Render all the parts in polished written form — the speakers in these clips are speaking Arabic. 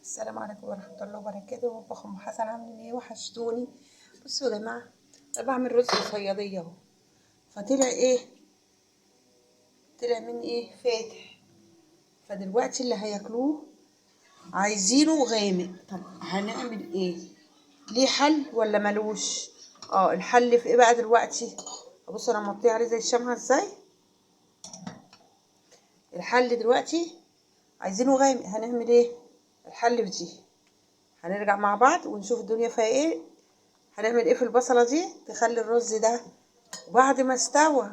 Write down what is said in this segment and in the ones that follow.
السلام عليكم ورحمة الله وبركاته. مطبخ ام حسن عاملين ايه؟ وحشتوني. بصوا يا جماعة، انا بعمل رز صيادية اهو. فطلع ايه؟ طلع من ايه؟ فاتح. فدلوقتي اللي هياكلوه عايزينه غامق. طب هنعمل ايه؟ ليه حل ولا ملوش؟ الحل في ايه بقى دلوقتي؟ بصوا انا مغطيه عليه زي الشمعة ازاي. الحل دلوقتي عايزينه غامق، هنعمل ايه؟ الحل في دي. هنرجع مع بعض ونشوف الدنيا فيها ايه. هنعمل ايه في البصلة دي تخلي الرز ده وبعد ما استوى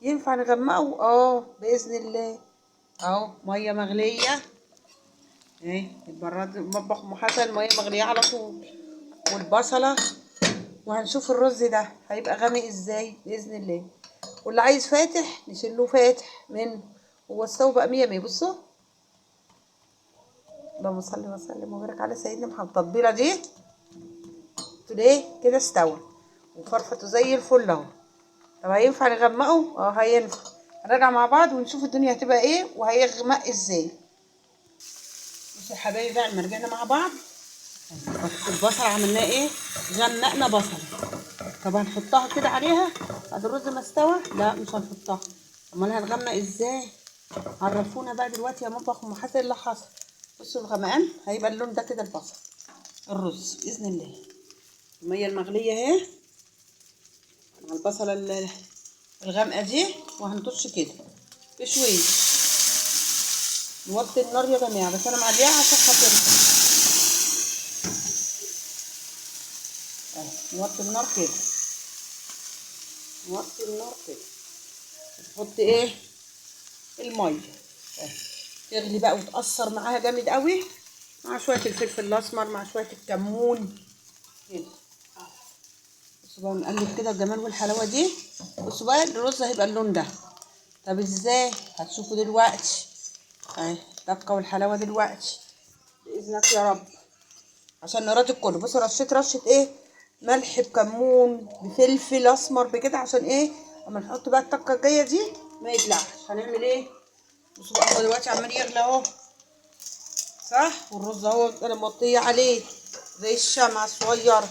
ينفع نغمقه بإذن الله. اهو مية مغلية اهي، البراد مطبخ ام حسن مية مغلية على طول، والبصلة. وهنشوف الرز ده هيبقى غامق ازاي بإذن الله. واللي عايز فاتح نشيله فاتح منه. هو استوى بقى مية مية. بصوا، اللهم صل وسلم وبارك على سيدنا محمد. التتبيلة دي ليه كده استوى وفرفته زي الفل اهو. طب هينفع نغمقه؟ هينفع. هنرجع مع بعض ونشوف الدنيا هتبقى ايه وهيغمق ازاي. بصوا يا حبايبي بقى، لما رجعنا مع بعض البصل عملناه ايه؟ غمقنا بصل. طب هنحطها كده عليها بعد الرز ما استوى؟ لا مش هنحطها. امال هنغمق ازاي؟ عرفونا بقى دلوقتي يا مطبخ ام حسن اللي حصل. بصوا الغمقان هيبقى اللون ده كده البصل الرز باذن الله. الميه المغليه اهي مع البصله الغامقه دي، وهنطش كده بشويه. نوطي النار يا جماعه، بس انا معليها عشان خاطركم. نوطي النار كده، نوطي النار كده. نحط ايه؟ الميه تغلي بقى وتأثر معاها جامد قوي، مع شويه الفلفل الاسمر مع شويه الكمون كده. بصوا بقى نقلب كده الجمال والحلاوه دي. بصوا بقى الرز هيبقى اللون ده. طب ازاي؟ هتشوفوا دلوقتي اهي الدقه والحلاوه دلوقتي باذنك يا رب. عشان نراضي الكل. بصوا رشيت رشه ايه؟ ملح بكمون بفلفل اسمر بكده. عشان ايه؟ اما نحط بقى الطاقه الجايه دي ما يجلعش. هنعمل ايه؟ بصوا بقى هو دلوقتي عمال يغلي اهو، صح؟ والرز اهو انا مغطيه عليه زي الشمعه الصغيره.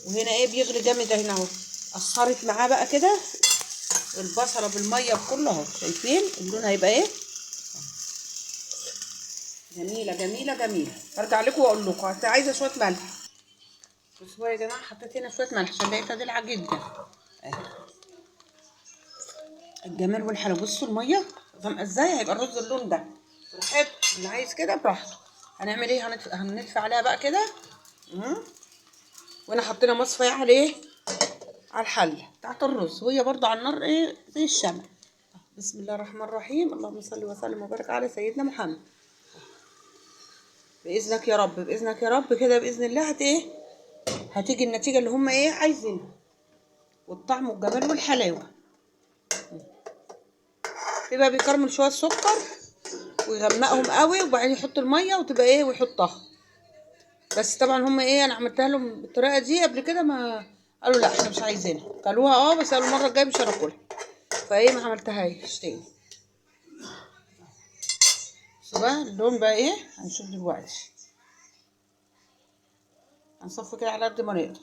وهنا ايه؟ بيغلي جامد هنا اهو. قصرت معاه بقى كده البصله بالميه بكله اهو. شايفين اللون هيبقى ايه؟ جميله جميله جميله. هرجع لكم واقول لكم عايزه شويه ملح. بصوا يا جماعه، حطيت هنا شويه ملح عشان لقيتها دلعه جدا. الجمال والحلاوه. بصوا الميه غامقه ازاي، هيبقى الرز اللون ده براحته. اللي عايز كده براحته. هنعمل ايه؟ هندفع عليها بقى كده. وانا حطينا مصفى عليه على الحله بتاعت الرز، وهي برضو على النار ايه زي الشمع. بسم الله الرحمن الرحيم. اللهم صل وسلم وبارك على سيدنا محمد. باذنك يا رب، باذنك يا رب كده باذن الله هتيجي النتيجه اللي هم ايه عايزينها، والطعم والجمال والحلاوه. يبقى بيكرمل شويه سكر ويغمقهم قوي، وبعدين يحط الميه وتبقى ايه ويحطها. بس طبعا هم ايه، انا عملتها لهم بالطريقه دي قبل كده، ما قالوا لا احنا مش عايزينها. كلوها بس قالوا المره الجايه مش هناكلها. فايه ما عملتهاش تاني. بصوا بقى اللون بقى ايه، هنشوف دلوقتي. هنصفي كده على قد ما نقدر.